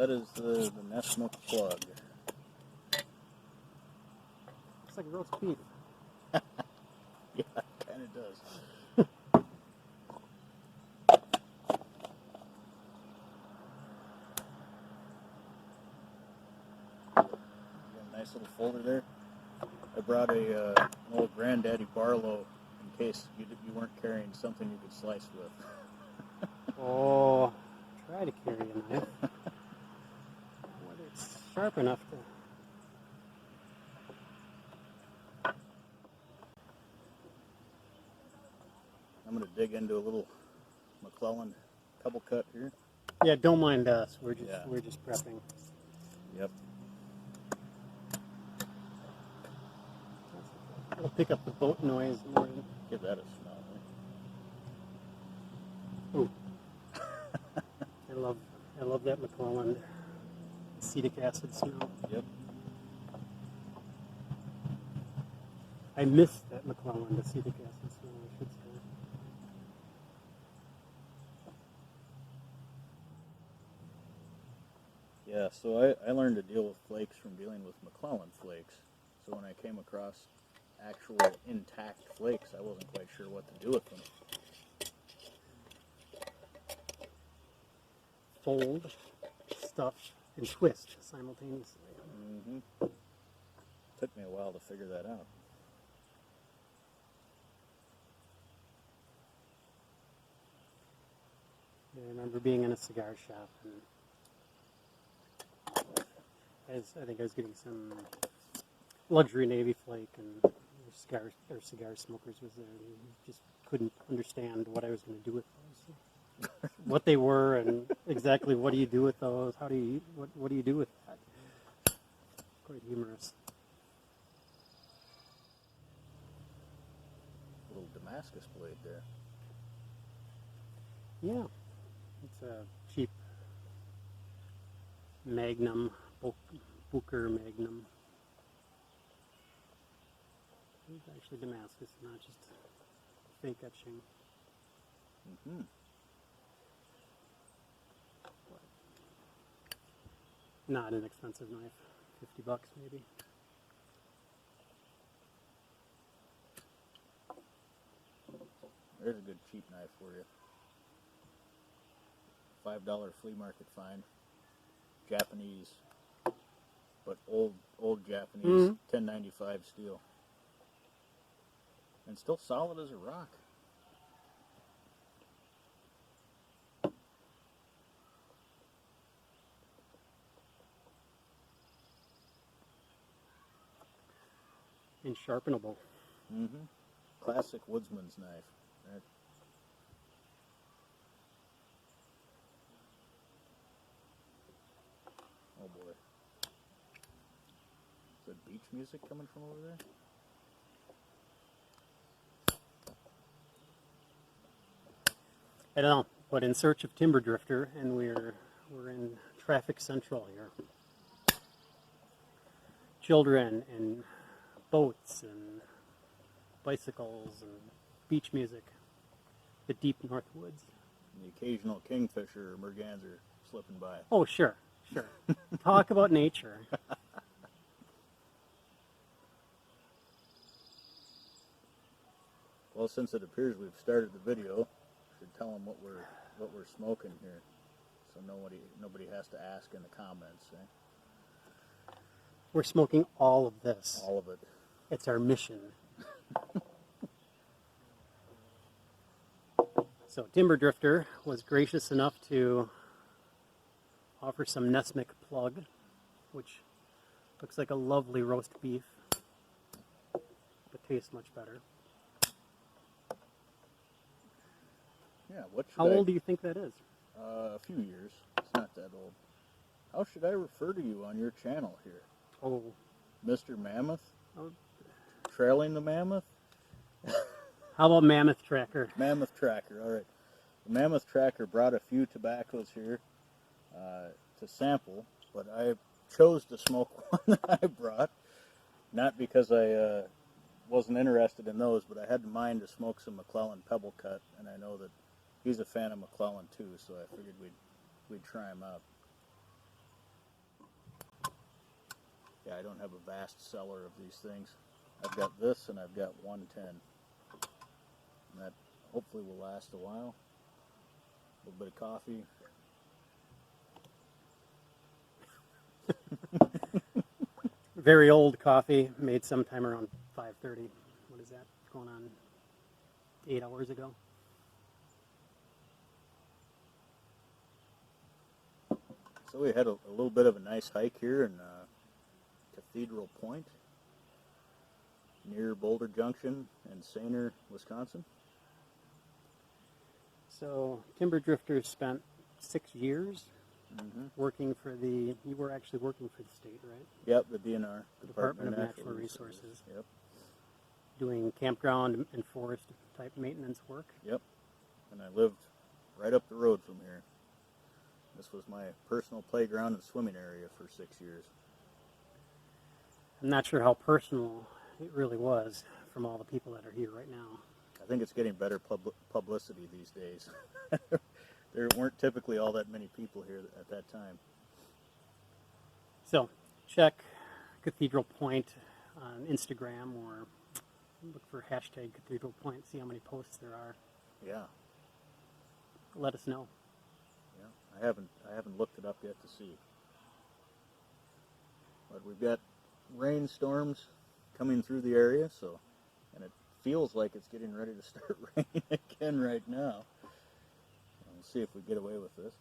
that is the Nessmuk plug. Looks like roast beef. Yeah, it kind of does. Nice little folder there. I brought an old Granddaddy Barlow in case you weren't carrying something you could slice with. Oh, try to carry a knife. Whether it's sharp enough to... I'm going to dig into a little McClellan pebble cut here. Yeah, don't mind us. We're just prepping. Yep. I'll pick up the boat noise more than... Give that a smell. Ooh. I love that McClellan acetic acid smell. Yep. I miss that McClellan acetic acid smell, I should say. Yeah, so I learned to deal with flakes from dealing with McClellan flakes. So when I came across actual intact flakes, I wasn't quite sure what to do with them. Fold, stuff, and twist simultaneously. Mm-hmm. Took me a while to figure that out. I remember being in a cigar shop, and I think I was getting some luxury Navy flake, and cigar smokers was there, and he just couldn't understand what I was going to do with those. What they were, and exactly what do you do with those? How do you what do you do with that? Quite humorous. Little Damascus blade there. Yeah, it's a cheap Magnum, Booker Magnum. It's actually Damascus, not just fake etching. Mm-hmm. Not an expensive knife, $50 maybe. There's a good cheap knife for you. $5 flea market find. Japanese, but old Japanese 1095 steel. And still solid as a rock. And sharpenable. Mm-hmm. Classic woodsman's knife. Right? Oh boy. Is that beach music coming from over there? I don't know, but in search of Timberdrifter, and we're in traffic central here. Children and boats and bicycles and beach music. The deep north woods. And the occasional kingfisher or merganser slipping by. Oh, sure. Talk about nature. Well, since it appears we've started the video, we should tell them what we're smoking here, so nobody has to ask in the comments. Eh? We're smoking all of this. All of it. It's our mission. So Timberdrifter was gracious enough to offer some Nessmuk plug, which looks like a lovely roast beef, but tastes much better. Yeah. How old do you think that is? A few years. It's not that old. How should I refer to you on your channel here? Oh, Mr. Mammoth? oh. Trailing the Mammoth? How about Mammoth Tracker? Mammoth Tracker, all right. The Mammoth Tracker brought a few tobaccos here to sample, but I chose to smoke one that I brought, not because I wasn't interested in those, but I had in mind to smoke some McClellan Pebble Cut, and I know that he's a fan of McClellan too, so I figured we'd try him out. Yeah, I don't have a vast cellar of these things. I've got this and I've got 110. And that hopefully will last a while. A little bit of coffee. Very old coffee, made sometime around 5:30. What is that? Going on 8 hours ago. So we had a little bit of a nice hike here in Cathedral Point, near Boulder Junction in Sainer, Wisconsin. So Timberdrifter spent 6 years Mm-hmm. working for the. You were actually working for the state, right? Yep, the DNR, Department of Natural Resources. Yep, Doing campground and forest type maintenance work. yep. And I lived right up the road from here. This was my personal playground and swimming area for 6 years. I'm not sure how personal it really was from all the people that are here right now. I think it's getting better publicity these days. There weren't typically all that many people here at that time. So check Cathedral Point on Instagram or look for hashtag Cathedral Point, see how many posts there are. Yeah, Let us know. yeah. I haven't looked it up yet to see. But we've got rainstorms coming through the area, and it feels like it's getting ready to start raining again right now. We'll see if we get away with this.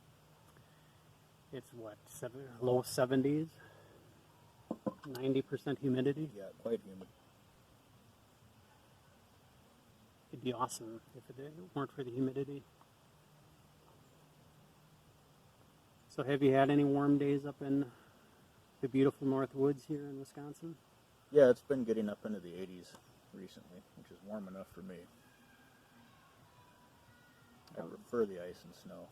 It's what, low 70s, 90% humidity. Yeah, quite humid. It'd be awesome if it weren't for the humidity. So have you had any warm days up in the beautiful North Woods here in Wisconsin? Yeah, it's been getting up into the 80s recently, which is warm enough for me. I prefer the ice and snow.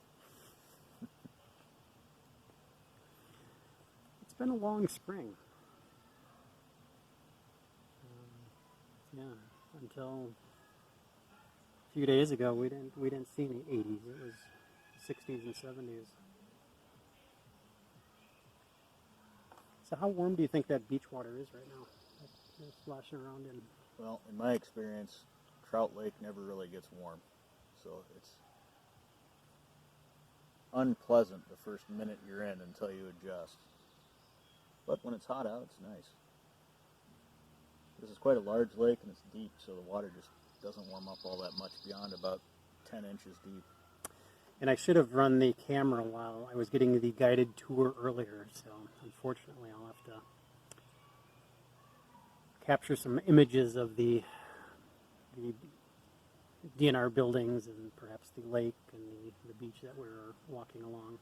It's been a long spring. Yeah, until a few days ago, we didn't see any 80s. It was 60s and 70s. So how warm do you think that beach water is right now? It's sloshing around in. Well, in my experience, Trout Lake never really gets warm, so it's unpleasant the first minute you're in until you adjust. But when it's hot out, it's nice. This is quite a large lake and it's deep, so the water just doesn't warm up all that much beyond about 10 inches deep. And I should have run the camera while I was getting the guided tour earlier, so unfortunately I'll have to capture some images of the DNR buildings and perhaps the lake and the beach that we're walking along.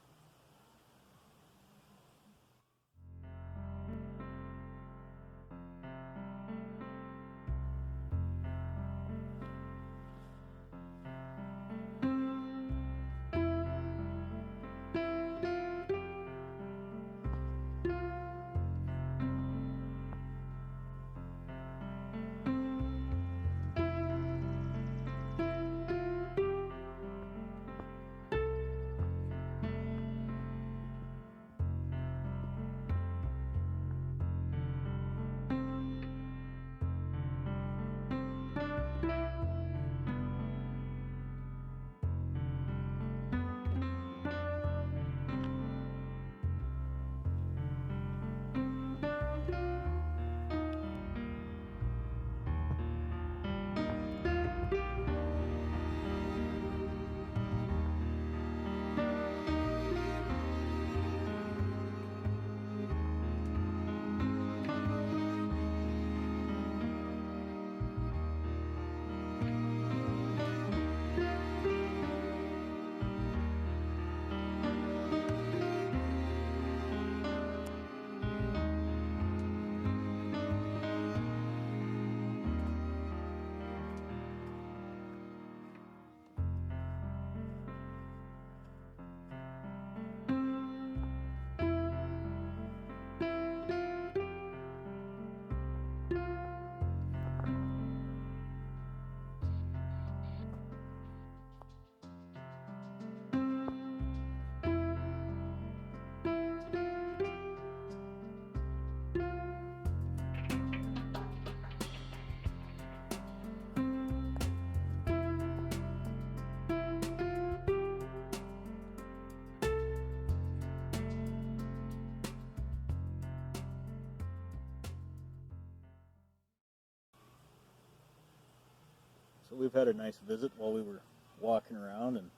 we've had a nice visit while we were walking around, and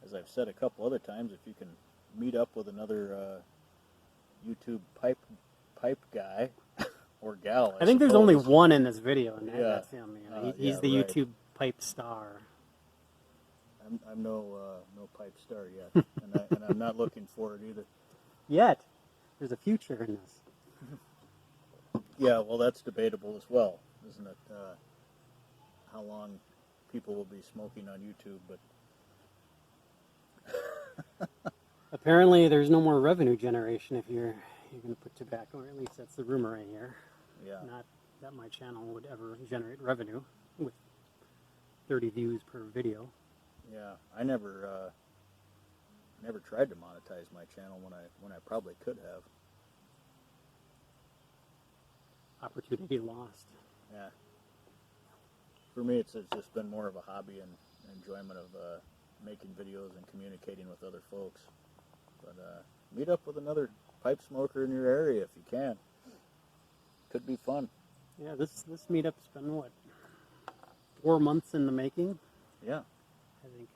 as I've said a couple other times, if you can meet up with another YouTube pipe guy or gal, I think there's only suppose. one in this video, and Yeah. that's him. You know, he's Yeah, the right. YouTube pipe star. I'm no pipe star yet, and I'm not looking for it either. Yet, there's a future in this. Yeah, well, that's debatable as well, isn't it? How long people will be smoking on YouTube, but Apparently, there's no more revenue generation if you're going to put tobacco, or at least that's the rumor I hear. yeah, Not that my channel would ever generate revenue with 30 views per video. yeah. I never tried to monetize my channel when I probably could have. Opportunity lost. Yeah. For me, it's just been more of a hobby and enjoyment of making videos and communicating with other folks. But meet up with another pipe smoker in your area if you can. Could be fun. Yeah, this meetup's been, what, 4 months in the making? Yeah. I think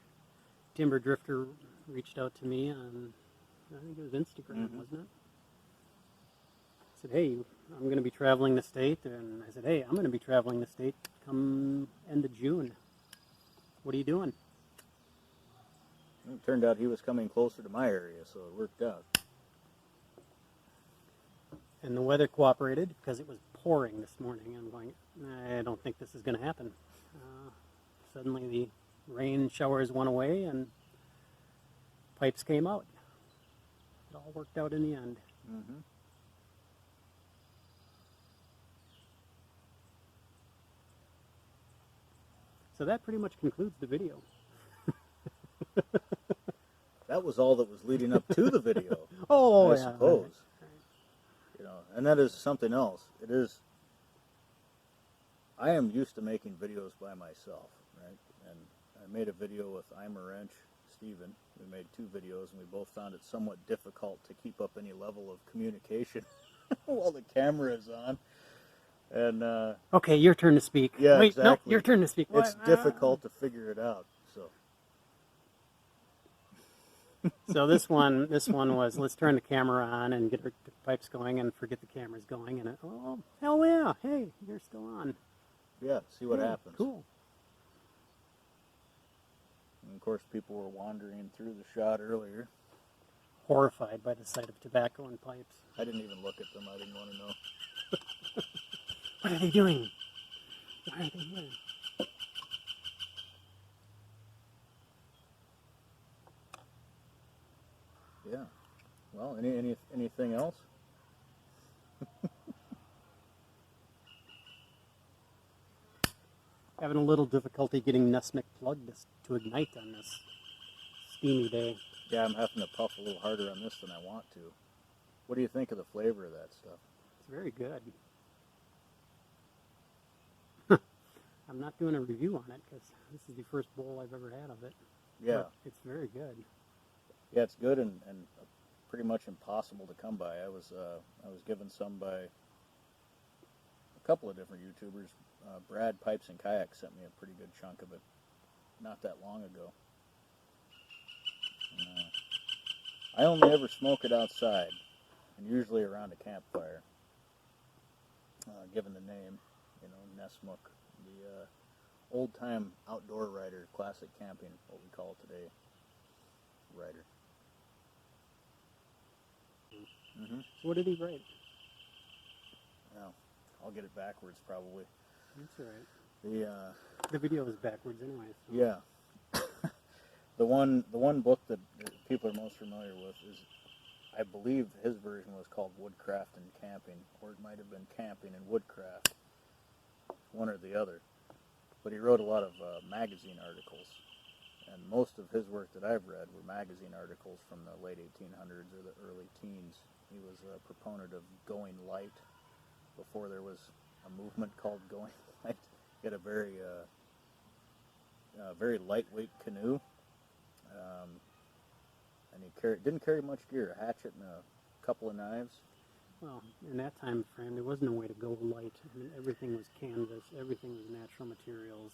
Timberdrifter reached out to me on, I think it was Instagram, wasn't it? Said, hey, I'm going to be traveling the state, and I said, hey, I'm going to be traveling the state come end of June. What are you doing? It turned out he was coming closer to my area, so it worked out. And the weather cooperated because it was pouring this morning. I'm going, I don't think this is going to happen. Suddenly the rain showers went away and pipes came out. It all worked out in the end. Mm-hmm. So that pretty much concludes the video. That was all that was leading up to the video. Oh, I yeah. suppose. Right. You know, and that is something else. It is. I am used to making videos by myself, right? And I made a video with I'm a Wrench, Steven. We made 2 videos, and we both found it somewhat difficult to keep up any level of communication while the camera is on. And Okay, your turn to speak. yeah, Wait, exactly. no, your turn to speak. It's What? difficult to figure it out. So So this one was, let's turn the camera on and get the pipes going and forget the camera's going. And oh, hell yeah, hey, you're still on. yeah, see what Hey, happens. Cool. And of course, people were wandering through the shot earlier. Horrified by the sight of tobacco and pipes. I didn't even look at them. I didn't want to know. What are they doing? Why are they here? Yeah. Well, anything else? Having a little difficulty getting Nesmic plugged to ignite on this steamy day. Yeah, I'm having to puff a little harder on this than I want to. What do you think of the flavor of that stuff? It's very good. I'm not doing a review on it because this is the first bowl I've ever had of it. Yeah. But it's very good. Yeah, it's good and pretty much impossible to come by. I was given some by a couple of different YouTubers. Brad Pipes and Kayaks sent me a pretty good chunk of it not that long ago. I only ever smoke it outside, and usually around a campfire. Given the name, you know, Nesmuk, the old-time outdoor rider, classic camping, what we call it today, rider. Mm-hmm. What did he write? Well, I'll get it backwards probably. That's all right. The The video is backwards anyway. So. yeah, the one book that people are most familiar with is, I believe his version was called Woodcraft and Camping, or it might have been Camping and Woodcraft, one or the other. But he wrote a lot of magazine articles, and most of his work that I've read were magazine articles from the late 1800s or the early teens. He was a proponent of going light before there was a movement called going light. He had a very lightweight canoe, and he didn't carry much gear, a hatchet and a couple of knives, Well, in that time frame, there was no way to go light. I mean, everything was canvas, everything was natural materials.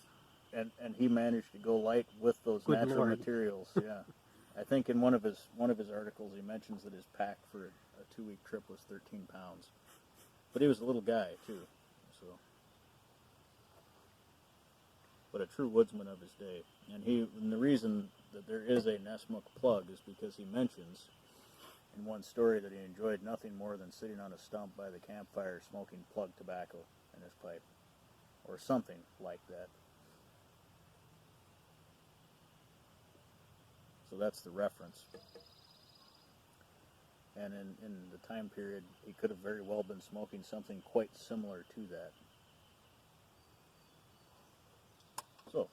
And he managed to go light with those Good natural Lord. materials. Yeah, I think in one of his articles he mentions that his pack for a 2-week trip was 13 pounds, but he was a little guy too, so. But a true woodsman of his day, and the reason that there is a Nessmuk plug is because he mentions in one story that he enjoyed nothing more than sitting on a stump by the campfire smoking plug tobacco in his pipe, or something like that. So that's the reference. And in the time period, he could have very well been smoking something quite similar to that. So.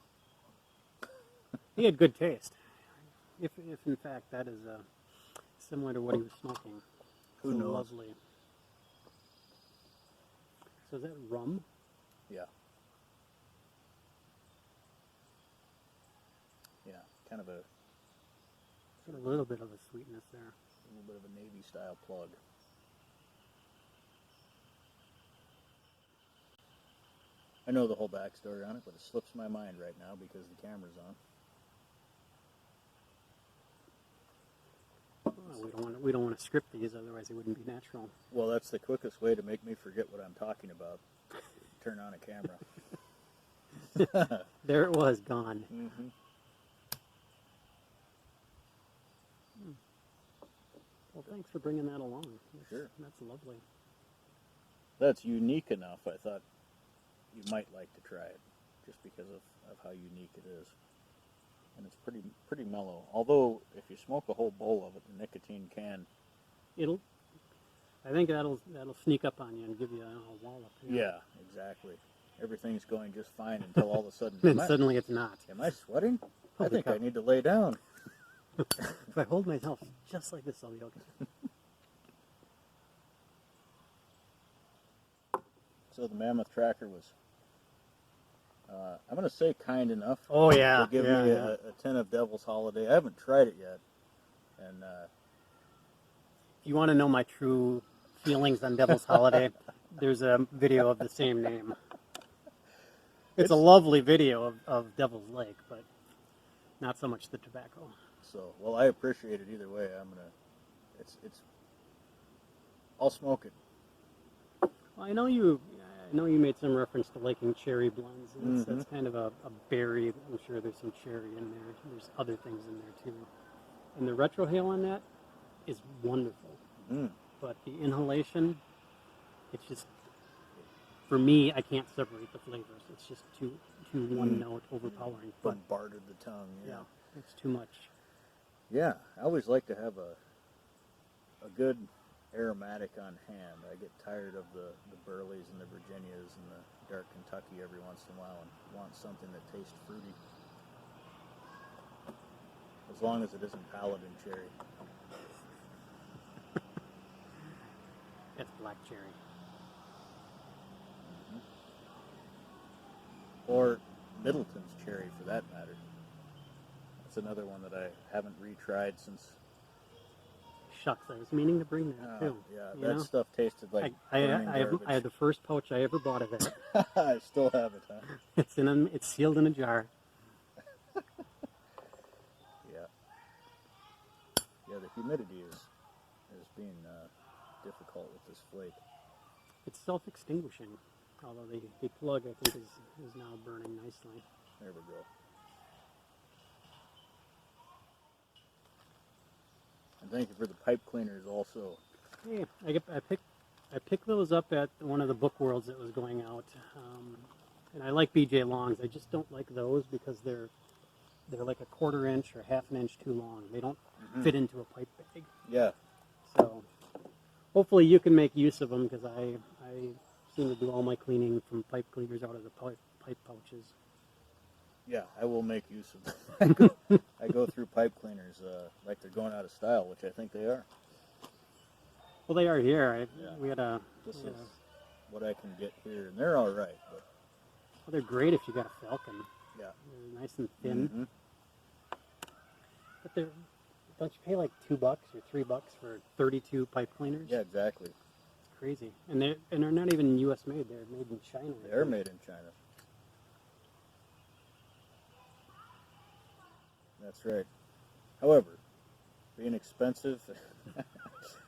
He had good taste. If in fact that is similar to what he was smoking. Who So knows? Lovely. So is that rum? Yeah. Yeah, kind of a Got a little bit of a sweetness there. a little bit of a Navy style plug. I know the whole backstory on it, but it slips my mind right now because the camera's on. Oh, we don't want to script these, otherwise it wouldn't be natural. Well, that's the quickest way to make me forget what I'm talking about. Turn on a camera. There it was, gone. Mm-hmm. Well, thanks for bringing that along. Sure. That's lovely. That's unique enough, I thought you might like to try it, just because of how unique it is. And it's pretty mellow. Although, if you smoke a whole bowl of it, the nicotine can... I think that'll sneak up on you and give you a wallop. Yeah, exactly. Everything's going just fine until all of a sudden... Then suddenly it's not. Am I sweating? I Holy think cow. I need to lay down. If I hold myself just like this, I'll be okay. So the Mammoth tracker was, I'm going to say kind enough Oh, yeah. to give me a tin of Devil's Holiday. I haven't tried it yet. And If you want to know my true feelings on Devil's Holiday, there's a video of the same name. It's a lovely video of Devil's Lake, but not so much the tobacco. so, well, I appreciate it either way. I'll smoke it. Well, I know you made some reference to liking cherry blends, and that's kind of a berry. I'm sure there's some cherry in there. There's other things in there too. And the retrohale on that is wonderful. But the inhalation, it's just, for me, I can't separate the flavors. It's just too one note, overpowering. But Bombarded the tongue. yeah, it's too much. Yeah, I always like to have a good aromatic on hand. I get tired of the Burleys and the Virginias and the dark Kentucky every once in a while and want something that tastes fruity. As long as it isn't Paladin cherry. It's black cherry. Or Middleton's cherry, for that matter. That's another one that I haven't retried since. Shucks, I was meaning to bring that too. Yeah, that stuff tasted like burning garbage. I had the first pouch I ever bought of it. I still have it, huh? It's sealed in a jar. Yeah. Yeah, the humidity is being difficult with this flake. It's self-extinguishing, although the plug I think is now burning nicely. There we go. And thank you for the pipe cleaners also. Hey, I picked those up at one of the book worlds that was going out, and I like BJ Longs. I just don't like those because they're like a 1/4 inch or 1/2 inch too long. They don't fit into a pipe bag. Yeah. So hopefully you can make use of them, because I seem to do all my cleaning from pipe cleaners out of the pipe pouches. Yeah, I will make use of them. I go through pipe cleaners like they're going out of style, which I think they are. Well, they are here. Yeah. We had a. This is what I can get here, and they're all right. But Well, they're great if you got a Falcon. yeah. They're nice and thin. But don't you pay like $2 or $3 for 32 pipe cleaners? Yeah, exactly. crazy. And they're not even U.S. made. They're made in China. They're made in China. That's right. However, being expensive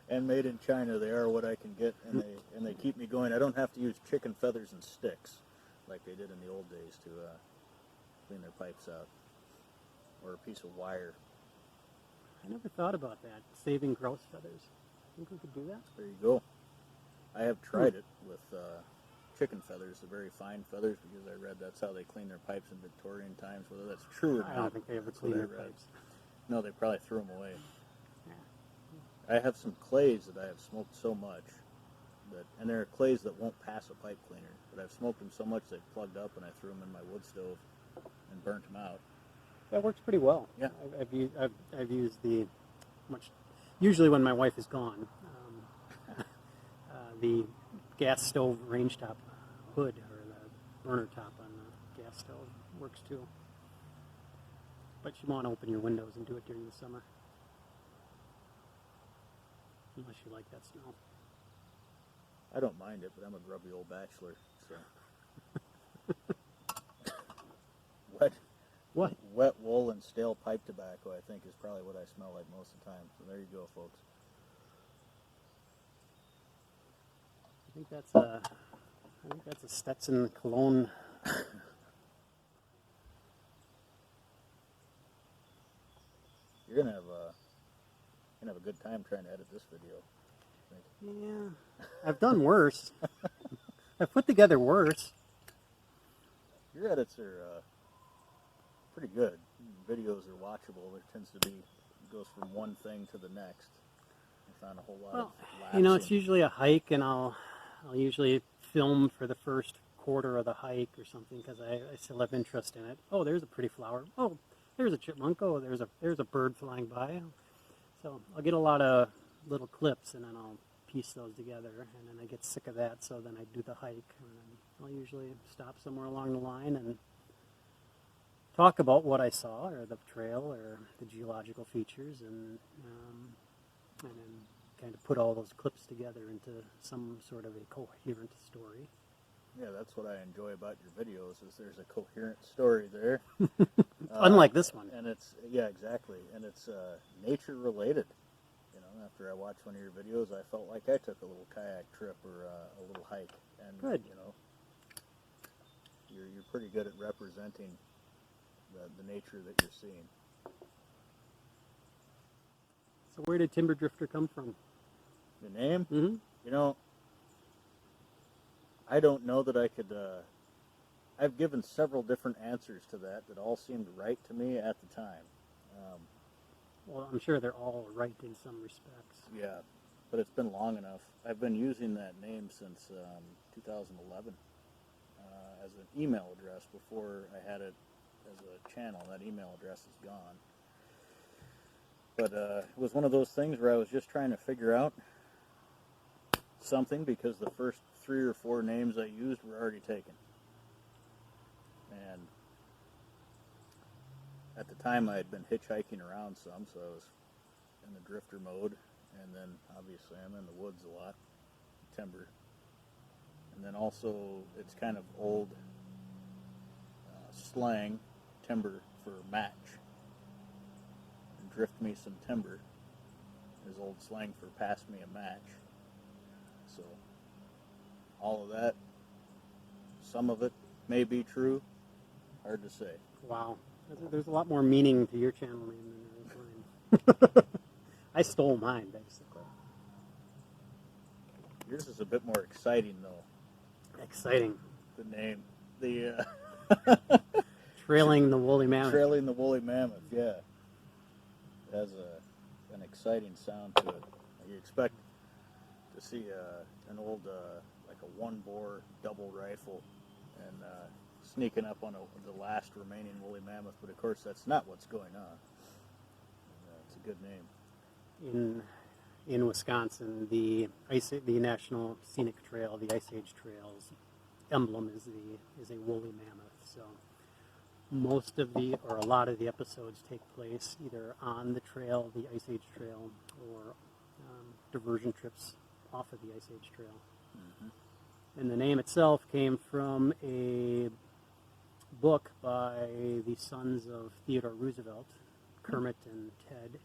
and made in China, they are what I can get, and they keep me going. I don't have to use chicken feathers and sticks like they did in the old days to clean their pipes out, or a piece of wire. I never thought about that, saving grouse feathers. Think we could do that? There you go. I have tried it with chicken feathers, the very fine feathers, because I read that's how they clean their pipes in Victorian times. Whether that's true or not, I don't think they ever that's clean what I their read. pipes. No, they probably threw them away. Yeah. I have some clays that I have smoked so much and there are clays that won't pass a pipe cleaner, but I've smoked them so much they've plugged up, and I threw them in my wood stove and burnt them out. That works pretty well. Yeah. I've used usually when my wife is gone, the gas stove range top hood, or the burner top on the gas stove, works too. But you want to open your windows and do it during the summer. Unless you like that smell. I don't mind it, but I'm a grubby old bachelor, so. Wet wool and stale pipe tobacco, I think, is probably what I smell like most of the time. So there you go, folks. I think that's a Stetson cologne. You're gonna have a good time trying to edit this video, I think. Yeah, I've done worse. I've put together worse. Your edits are pretty good. Videos are watchable. There tends to be, it goes from one thing to the next. I found a whole lot of lapsing. It's usually a hike, and I'll usually film for the first quarter of the hike or something, because I still have interest in it. Oh, there's a pretty flower. Oh, there's a chipmunk. Oh, there's a bird flying by. So I'll get a lot of little clips, and then I'll piece those together, and then I get sick of that, so then I do the hike, and then I'll usually stop somewhere along the line and talk about what I saw, or the trail, or the geological features, and then kind of put all those clips together into some sort of a coherent story. Yeah, that's what I enjoy about your videos, is there's a coherent story there. Unlike this one. And yeah, exactly. And it's nature related. You know, after I watched one of your videos, I felt like I took a little kayak trip or a little hike. And, Good. you know, you're pretty good at representing the nature that you're seeing. So where did Timberdrifter come from? The name? Mm-hmm. You know, I don't know that I could. I've given several different answers to that all seemed right to me at the time. Well, I'm sure they're all right in some respects. Yeah, but it's been long enough. I've been using that name since 2011 as an email address. Before I had it as a channel, that email address is gone. But it was one of those things where I was just trying to figure out something, because the first 3 or 4 names I used were already taken. And at the time I had been hitchhiking around some, so I was in the drifter mode, and then obviously I'm in the woods a lot, timber. And then also it's kind of old slang, timber for match. And drift me some timber is old slang for pass me a match. So all of that, some of it may be true, hard to say. Wow. There's a lot more meaning to your channel name than there is mine. I stole mine, basically. Yours is a bit more exciting, though. Exciting. The name. The Trailing the Woolly Mammoth. Trailing the Woolly Mammoth, yeah. It has an exciting sound to it. You expect to see an old, like a 1-bore double rifle, and sneaking up on the last remaining woolly mammoth, but of course that's not what's going on. It's a good name. In Wisconsin, the National Scenic Trail, the Ice Age Trail's emblem is a woolly mammoth. So most of or a lot of the episodes take place either on the trail, the Ice Age Trail, or diversion trips off of the Ice Age Trail. Mm-hmm. And the name itself came from a book by the sons of Theodore Roosevelt, Kermit and Ted,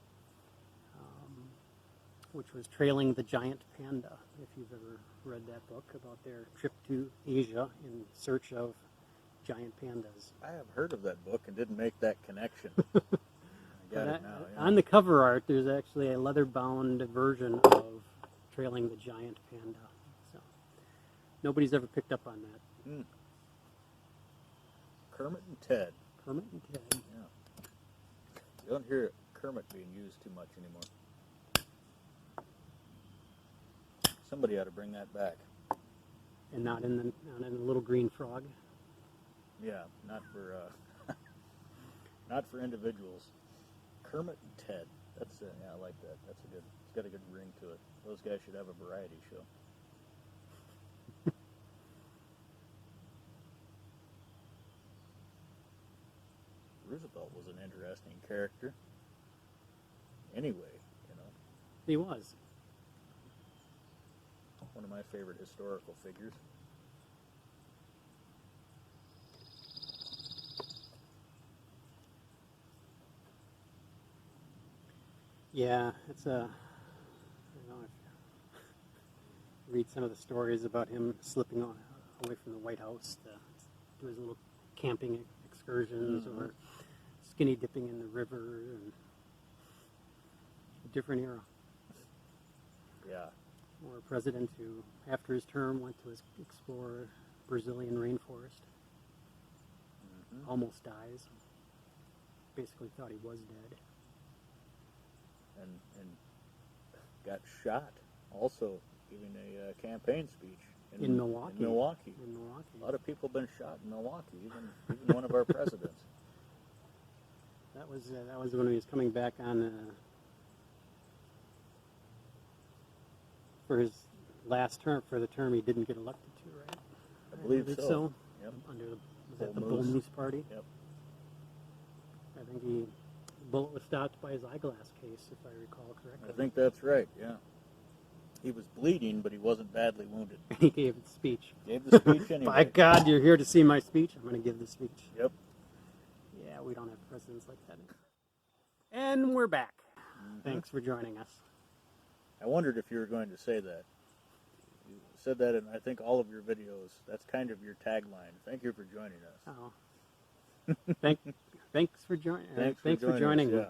which was Trailing the Giant Panda, if you've ever read that book about their trip to Asia in search of giant pandas. I have heard of that book and didn't make that connection. I got it now. Yeah. On the cover art, there's actually a leather-bound version of Trailing the Giant Panda. So nobody's ever picked up on that. Mm. Kermit and Ted. Kermit and Ted. Yeah. You don't hear Kermit being used too much anymore. Somebody ought to bring that back. And not in the Little Green Frog. Yeah, not for not for individuals. Kermit and Ted. That's yeah, I like that. That's a good. It's got a good ring to it. Those guys should have a variety show. Roosevelt was an interesting character. Anyway, you know. He was. One of my favorite historical figures. Yeah, it's a. I don't know if you read some of the stories about him slipping away from the White House to do his little camping excursions or skinny dipping in the river, and a different era. Yeah. Or a president who, after his term, went to explore Brazilian rainforest. Almost dies. Basically thought he was dead. And got shot. Also giving a campaign speech in Milwaukee. In Milwaukee. A lot of people have been shot in Milwaukee. Even one of our presidents. That was when he was coming back on for his last term, for the term he didn't get elected to, right? I believe so. Yep. Under the Bull Moose Party. Yep. I think the bullet was stopped by his eyeglass case, if I recall correctly. I think that's right. Yeah. He was bleeding, but he wasn't badly wounded. He gave the speech. Gave the speech anyway. By God, you're here to see my speech. I'm going to give the speech. Yep. Yeah, we don't have presidents like that. And we're back. Thanks for joining us. I wondered if you were going to say that. You said that in, I think, all of your videos. That's kind of your tagline. Thank you for joining us. Oh. Thanks for joining. Thanks for joining me.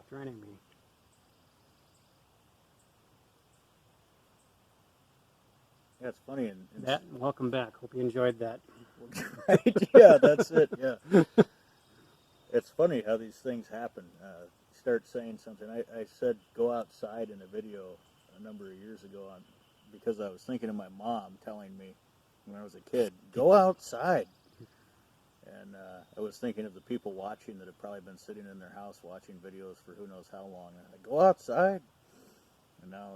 Yeah, it's funny. Welcome back. Hope you enjoyed that. Right? Yeah, that's it. Yeah. It's funny how these things happen. Start saying something. I said go outside in a video a number of years ago because I was thinking of my mom telling me when I was a kid, go outside. And I was thinking of the people watching that have probably been sitting in their house watching videos for who knows how long. And I go outside. And now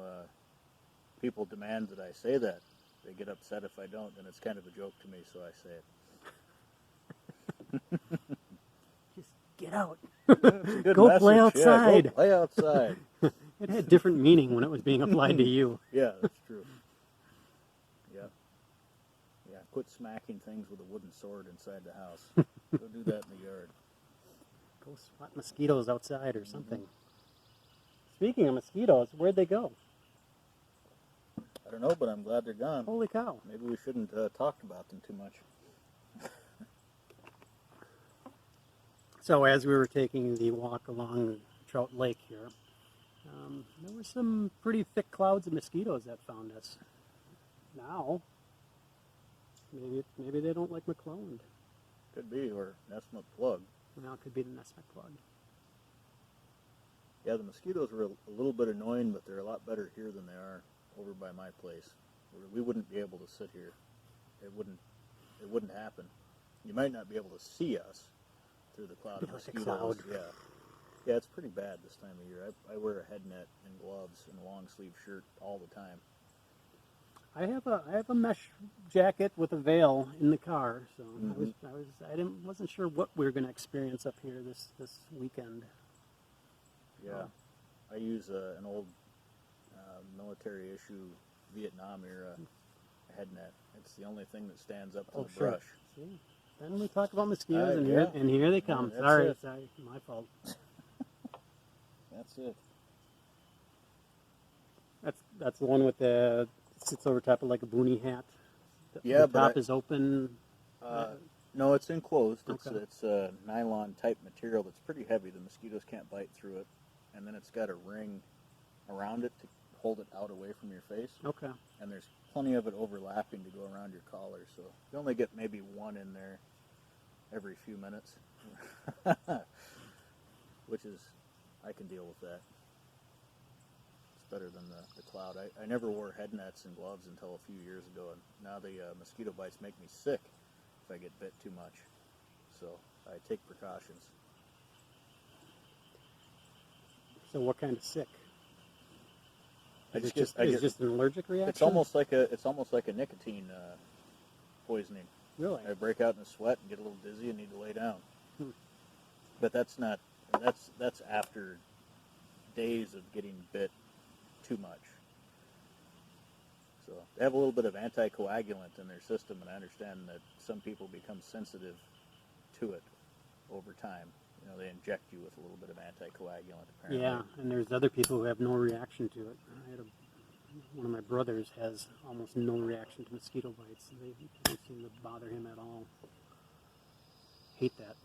people demand that I say that. They get upset if I don't, and it's kind of a joke to me, so I say it. Just get out. Go message. Play outside. Yeah, go play outside. It had different meaning when it was being applied to you. Yeah, that's true. Yeah. Yeah, quit smacking things with a wooden sword inside the house. Go do that in the yard. Go swat mosquitoes outside or something. Speaking of mosquitoes, where'd they go? I don't know, but I'm glad they're gone. Holy cow. Maybe we shouldn't talk about them too much. So as we were taking the walk along Trout Lake here, there were some pretty thick clouds of mosquitoes that found us. Now, maybe they don't like McClelland. Could be, or Nestmuk plug. Well, it could be the Nestmuk plug. Yeah, the mosquitoes were a little bit annoying, but they're a lot better here than they are over by my place. We wouldn't be able to sit here. It wouldn't happen. You might not be able to see us through the cloud of mosquitoes. Cloud. Yeah, it's pretty bad this time of year. I wear a head net and gloves and a long sleeve shirt all the time. I have a mesh jacket with a veil in the car, so I wasn't sure what we were going to experience up here this weekend. Yeah, I use an old military issue Vietnam era head net. It's the only thing that stands up to Oh, the sure. brush. See? Then we talk about mosquitoes, and Yeah. here they come. Yeah, sorry, it. sorry, my fault. That's it. That's the one with the sits over top of like a boonie hat. Yeah, the but top is open. No, it's enclosed. Okay. It's a nylon type material that's pretty heavy. The mosquitoes can't bite through it, and then it's got a ring around it to hold it out away from your face. Okay. And there's plenty of it overlapping to go around your collar, so you only get maybe one in there every few minutes, which is, I can deal with that. It's better than the cloud. I never wore head nets and gloves until a few years ago, and now the mosquito bites make me sick if I get bit too much, so I take precautions. So what kind of sick? I Is just it get just an allergic reaction? it's almost like a nicotine poisoning. Really? I break out in a sweat and get a little dizzy and need to lay down. But that's after days of getting bit too much. So they have a little bit of anticoagulant in their system, and I understand that some people become sensitive to it over time. You know, they inject you with a little bit of anticoagulant, apparently. Yeah, and there's other people who have no reaction to it. One of my brothers has almost no reaction to mosquito bites. They don't seem to bother him at all. Hate that.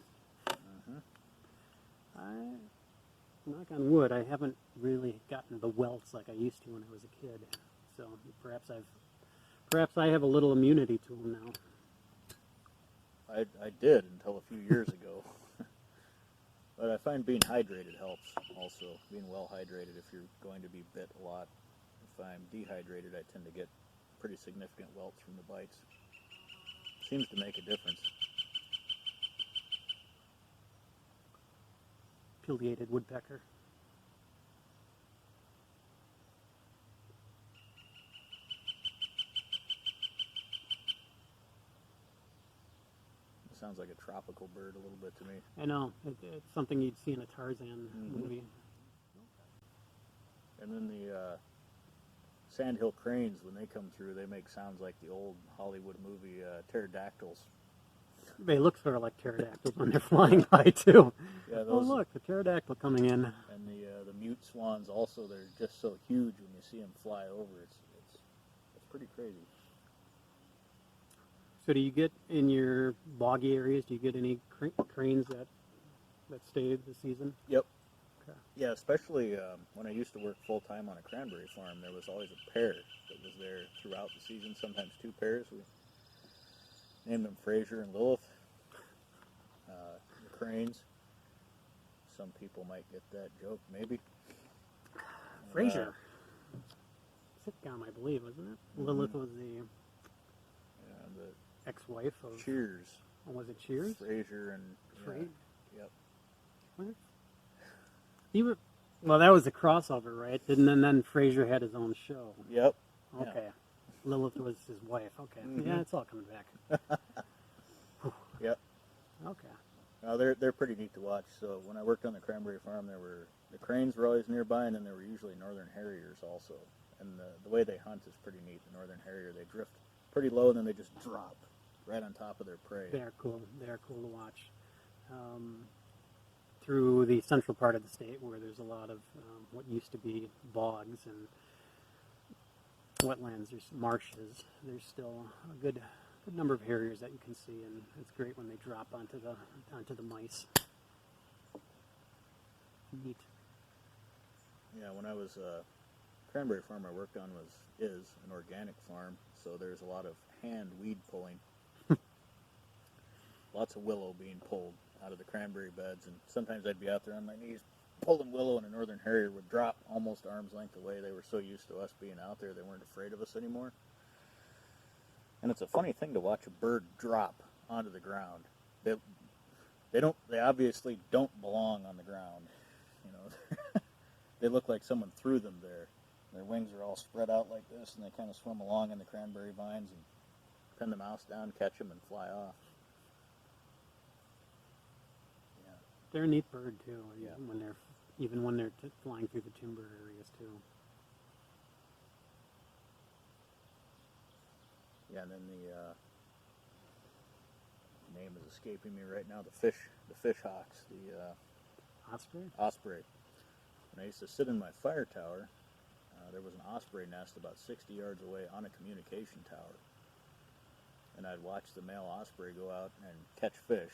Knock on wood, I haven't really gotten the welts like I used to when I was a kid. So perhaps I have a little immunity to them now. I did until a few years ago. But I find being hydrated helps also. Being well hydrated if you're going to be bit a lot. If I'm dehydrated, I tend to get pretty significant welts from the bites. Seems to make a difference. Pileated woodpecker. It sounds like a tropical bird a little bit to me. I know. It's something you'd see in a Tarzan movie. And then the sandhill cranes, when they come through, they make sounds like the old Hollywood movie pterodactyls. They look sort of like pterodactyls when they're flying by, too. Yeah, Oh, look, the pterodactyl coming in. And the mute swans also, they're just so huge when you see them fly over. It's pretty crazy. So do you get, in your boggy areas, do you get any cranes that stay the season? Yep. Okay. Yeah, especially when I used to work full-time on a cranberry farm, there was always a pair that was there throughout the season, sometimes two pairs. We named them Fraser and Lilith, the cranes. Some people might get that joke, maybe. Fraser. Sitcom, I believe, wasn't it? Lilith was the ex-wife of... Cheers. Oh, was it Cheers? Fraser and... Fraser? Yep. What? Well, that was the crossover, right? And then Fraser had his own show. Yep. Okay. Yeah. Lilith was his wife. Okay. Yeah, it's all coming back. Yep. Okay. They're pretty neat to watch. So when I worked on the cranberry farm, the cranes were always nearby, and then there were usually northern harriers also. And the way they hunt is pretty neat. The northern harrier, they drift pretty low, and then they just drop right on top of their prey. They are cool. They are cool to watch. Through the central part of the state, where there's a lot of what used to be bogs and wetlands, there's marshes. There's still a good number of harriers that you can see, and it's great when they drop onto the mice. Neat. Yeah, when I was cranberry farm I worked on is an organic farm, so there's a lot of hand weed pulling. Lots of willow being pulled out of the cranberry beds, and sometimes I'd be out there on my knees pulling willow, and a northern harrier would drop almost arm's length away. They were so used to us being out there, they weren't afraid of us anymore. And it's a funny thing to watch a bird drop onto the ground. They obviously don't belong on the ground. You know, they look like someone threw them there. Their wings are all spread out like this, and they kind of swim along in the cranberry vines and pin the mouse down, catch them, and fly off. Yeah. They're a neat bird too. Yeah. When they're flying through the timber areas too. Yeah, and then the name is escaping me right now. The fish hawks, the Osprey? osprey. When I used to sit in my fire tower, there was an osprey nest about 60 yards away on a communication tower. And I'd watch the male osprey go out and catch fish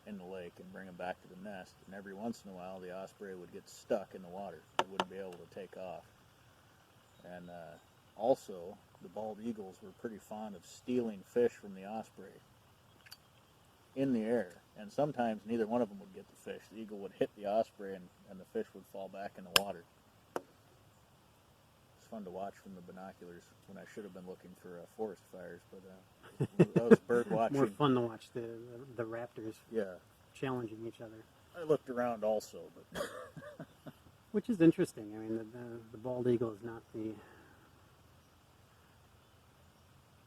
in the lake and bring them back to the nest. And every once in a while, the osprey would get stuck in the water. It wouldn't be able to take off. And also, the bald eagles were pretty fond of stealing fish from the osprey in the air. And sometimes neither one of them would get the fish. The eagle would hit the osprey and the fish would fall back in the water. It's fun to watch from the binoculars when I should have been looking for forest fires, but that was bird watching. More fun to watch the raptors challenging each other. I looked around also, but which is interesting. I mean, the bald eagle is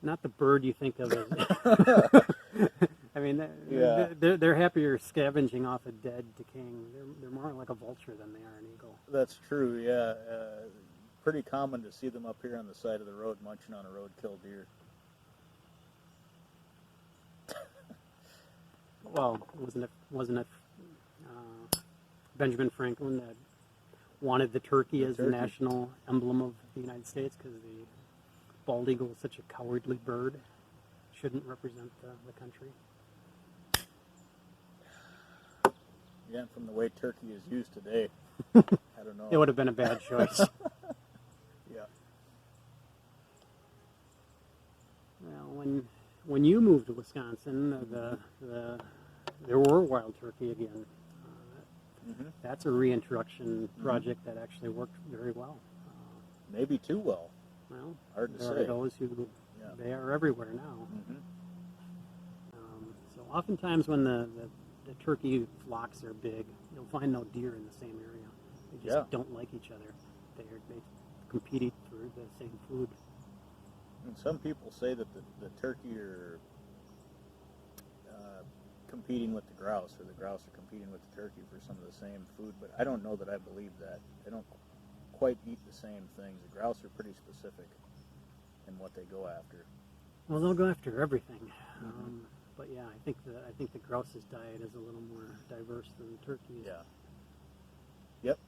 not the bird you think of as. I mean, they're happier scavenging off a dead, decaying. They're more like a vulture than they are an eagle. That's true. Yeah, pretty common to see them up here on the side of the road munching on a roadkill deer. Well, wasn't it Benjamin Franklin that wanted the turkey as the national emblem of the United States because the bald eagle is such a cowardly bird, shouldn't represent the country. Yeah, and from the way turkey is used today, I don't know. It would have been a bad choice. Yeah. Well, when you moved to Wisconsin, there were wild turkey again. That's a reintroduction project that actually worked very well. Maybe too well. Well, hard to there say. are those who they are everywhere now. So oftentimes when the turkey flocks are big, you'll find no deer in the same area. They just don't like each other. They compete for the same food. And some people say that the turkey are competing with the grouse, or the grouse are competing with the turkey for some of the same food, but I don't know that I believe that. They don't quite eat the same things. The grouse are pretty specific in what they go after. Well, they'll go after everything. But yeah, I think the grouse's diet is a little more diverse than the turkey's. Yeah. Yep.